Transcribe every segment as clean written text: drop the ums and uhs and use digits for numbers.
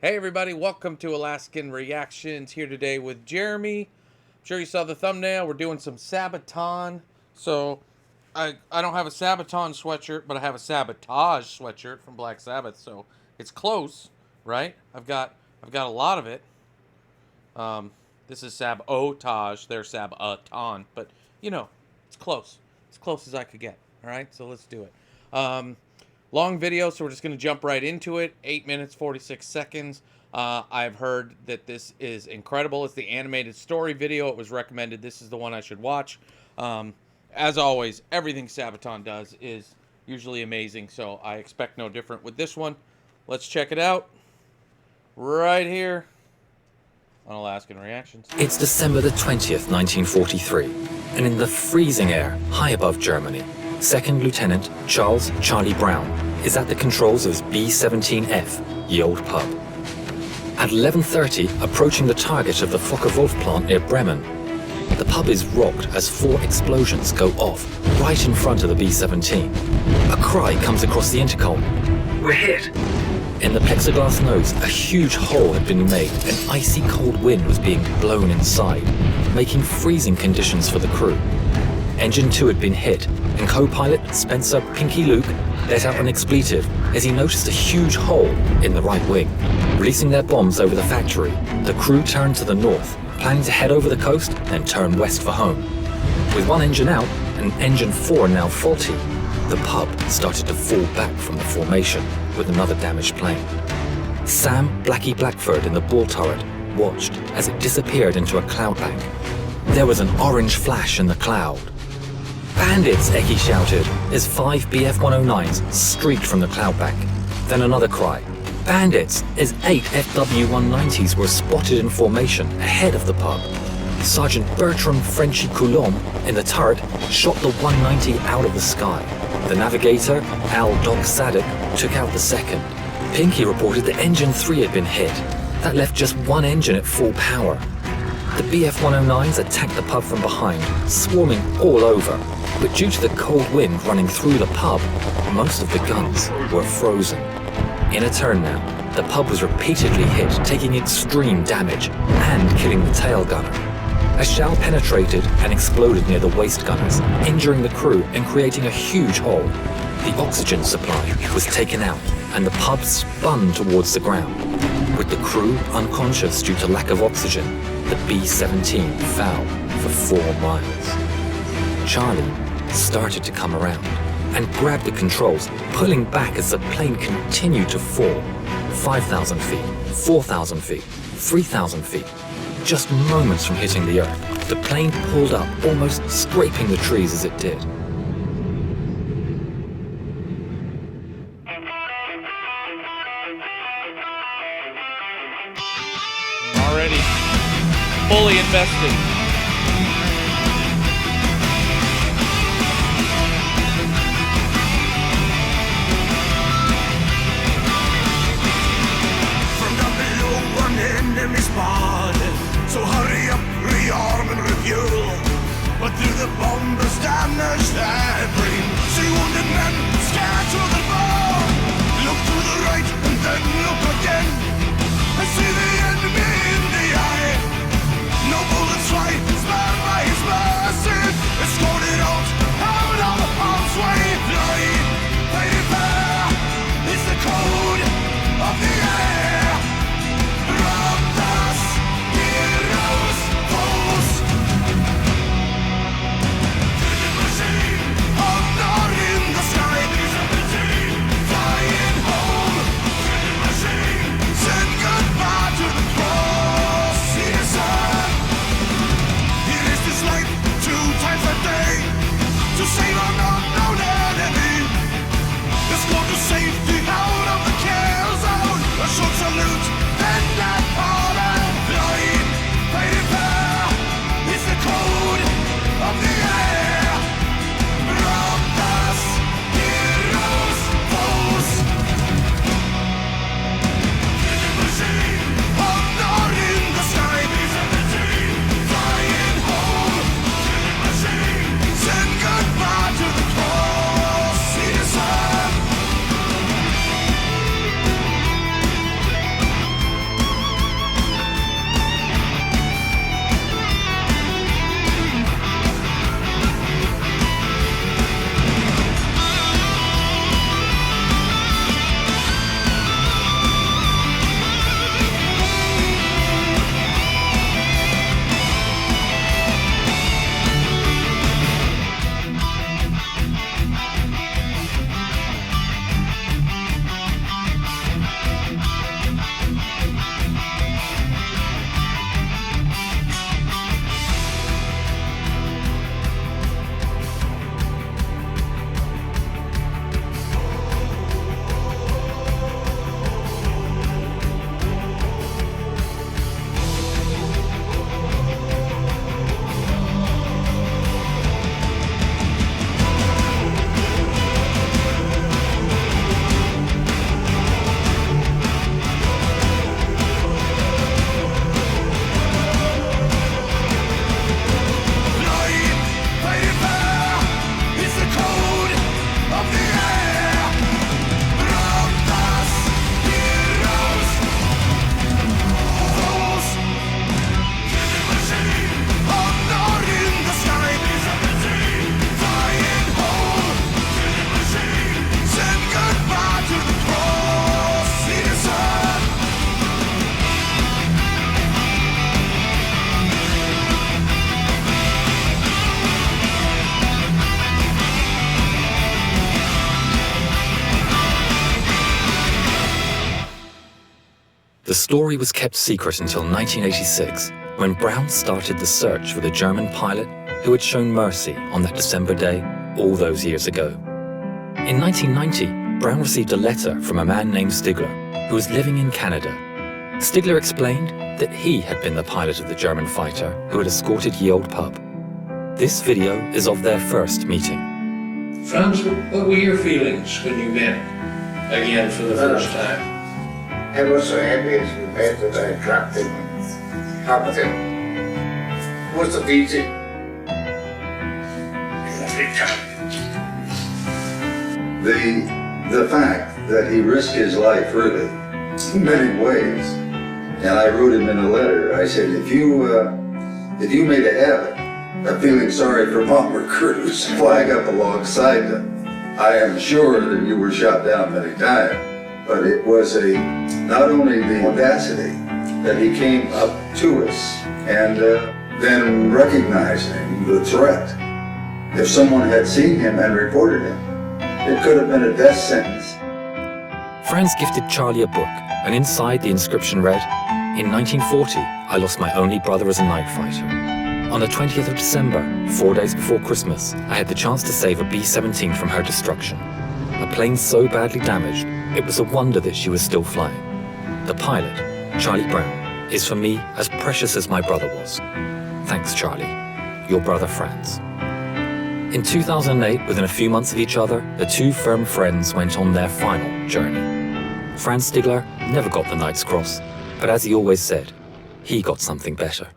Hey everybody, welcome to Alaskan Reactions, here today with Jeremy. I'm sure you saw the thumbnail. We're doing some Sabaton. So I don't have a Sabaton sweatshirt, but I have a Sabotage sweatshirt from Black Sabbath, so it's close, right? I've got a lot of it. This is Sabotage, they're Sabaton, but you know, it's close. As close as I could get. Alright, so let's do it. Long video, so we're just going to jump right into it. 8 minutes, 46 seconds. I've heard that this is incredible. It's the animated story video. It was recommended. This is the one I should watch. As always, everything Sabaton does is usually amazing, so I expect no different with this one. Let's check it out right here on Alaskan Reactions. It's December the 20th, 1943, and in the freezing air high above Germany, Second Lieutenant Charles Charlie Brown is at the controls of his B-17F, ye old pub. At 11:30, approaching the target of the Focke-Wulf plant near Bremen, the pub is rocked as 4 explosions go off right in front of the B-17. A cry comes across the intercom. "We're hit!" In the plexiglass nose, a huge hole had been made and icy cold wind was being blown inside, making freezing conditions for the crew. Engine 2 had been hit, and co-pilot Spencer Pinky Luke let out an expletive as he noticed a huge hole in the right wing. Releasing their bombs over the factory, the crew turned to the north, planning to head over the coast and turn west for home. With one engine out and engine 4 now faulty, the pub started to fall back from the formation with another damaged plane. Sam Blackie Blackford in the ball turret watched as it disappeared into a cloud bank. There was an orange flash in the cloud. "Bandits!" Eggy shouted as 5 BF-109s streaked from the cloud bank. Then another cry, "Bandits!" as 8 FW-190s were spotted in formation ahead of the pub. Sergeant Bertram Frenchy Coulomb in the turret shot the 190 out of the sky. The navigator, Al Doc Sadek, took out the second. Pinky reported that engine 3 had been hit. That left just one engine at full power. The BF-109s attacked the pub from behind, swarming all over, but due to the cold wind running through the pub, most of the guns were frozen. In a turn now, the pub was repeatedly hit, taking extreme damage and killing the tail gunner. A shell penetrated and exploded near the waist gunners, injuring the crew and creating a huge hole. The oxygen supply was taken out and the pub spun towards the ground. With the crew unconscious due to lack of oxygen, the B-17 fell for 4 miles. Charlie started to come around and grabbed the controls, pulling back as the plane continued to fall. 5,000 feet, 4,000 feet, 3,000 feet. Just moments from hitting the earth, the plane pulled up, almost scraping the trees as it did. Already fully invested. From down below, one enemy spotted. So hurry up, rearm and refuel. But through the bombers damage that brain, see wounded men scatter the ball. Look to the right and then look again, and see the enemy in the eye. No bullets fly, spared by his mercy. Escorted out of the palm's way. Fly, paper is the code of the air. Robbed us, heroes, foes. Killing machine The story was kept secret until 1986, when Brown started the search for the German pilot who had shown mercy on that December day all those years ago. In 1990, Brown received a letter from a man named Stigler, who was living in Canada. Stigler explained that he had been the pilot of the German fighter who had escorted Ye Olde Pup. This video is of their first meeting. Franz, what were your feelings when you met again for the first time? I was so happy as we met that I dropped him, helped him. It wasn't easy. The fact that he risked his life early in many ways, and I wrote him in a letter, I said, if you made a habit of feeling sorry for bomber crews flying up alongside them, I am sure that you were shot down many times. But it was not only the audacity that he came up to us and then recognizing the threat. If someone had seen him and reported him, it could have been a death sentence. Franz gifted Charlie a book, and inside the inscription read, "In 1940, I lost my only brother as a night fighter. On the 20th of December, 4 days before Christmas, I had the chance to save a B-17 from her destruction. A plane so badly damaged, it was a wonder that she was still flying. The pilot, Charlie Brown, is for me as precious as my brother was. Thanks, Charlie. Your brother Franz." In 2008, within a few months of each other, the two firm friends went on their final journey. Franz Stigler never got the Knight's Cross, but as he always said, he got something better.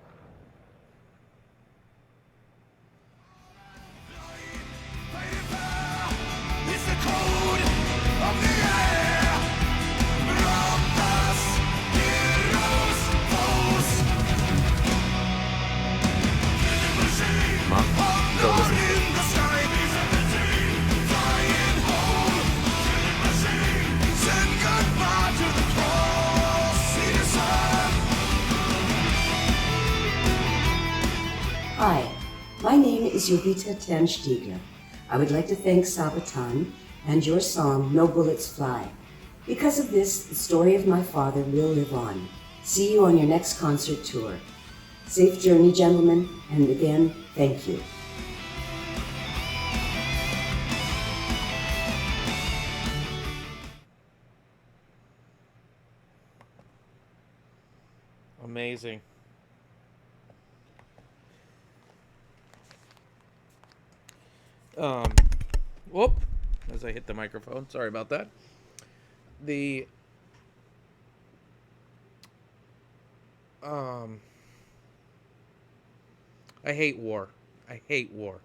It's the code of the air. Robbers, heroes, foes. Killing machine. Mark, go listen. In the sky, B-17, flying home. Killing machine. Send goodbye to the cross. See the sun. Hi, my name is Jovita Ten Stiegler. I would like to thank Sabaton and your song, No Bullets Fly. Because of this, the story of my father will live on. See you on your next concert tour. Safe journey, gentlemen, and again, thank you. Amazing. Whoop, as I hit the microphone. Sorry about that. I hate war. I hate war.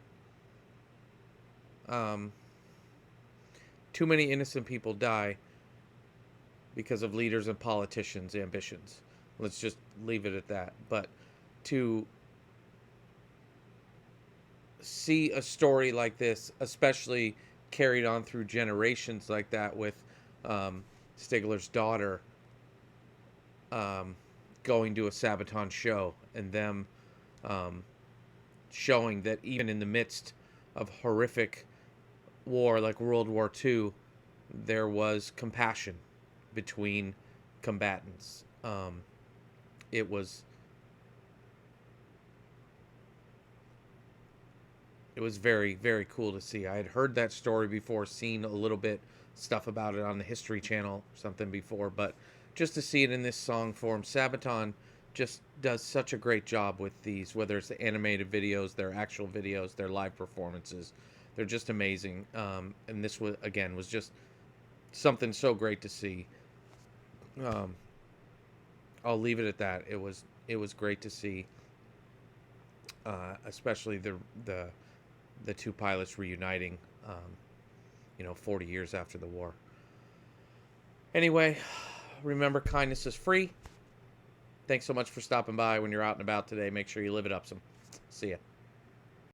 Too many innocent people die because of leaders and politicians' ambitions. Let's just leave it at that. But to see a story like this, especially carried on through generations like that with Stigler's daughter going to a Sabaton show and them showing that even in the midst of horrific war like World War II, there was compassion between combatants. It was very, very cool to see. I had heard that story before, seen a little bit stuff about it on the History Channel or something before, but just to see it in this song form, Sabaton just does such a great job with these, whether it's the animated videos, their actual videos, their live performances. They're just amazing. And this was, again, was just something so great to see. I'll leave it at that. It was great to see, especially the two pilots reuniting, 40 years after the war. Anyway, remember, kindness is free. Thanks so much for stopping by. When you're out and about today, make sure you live it up some. See ya.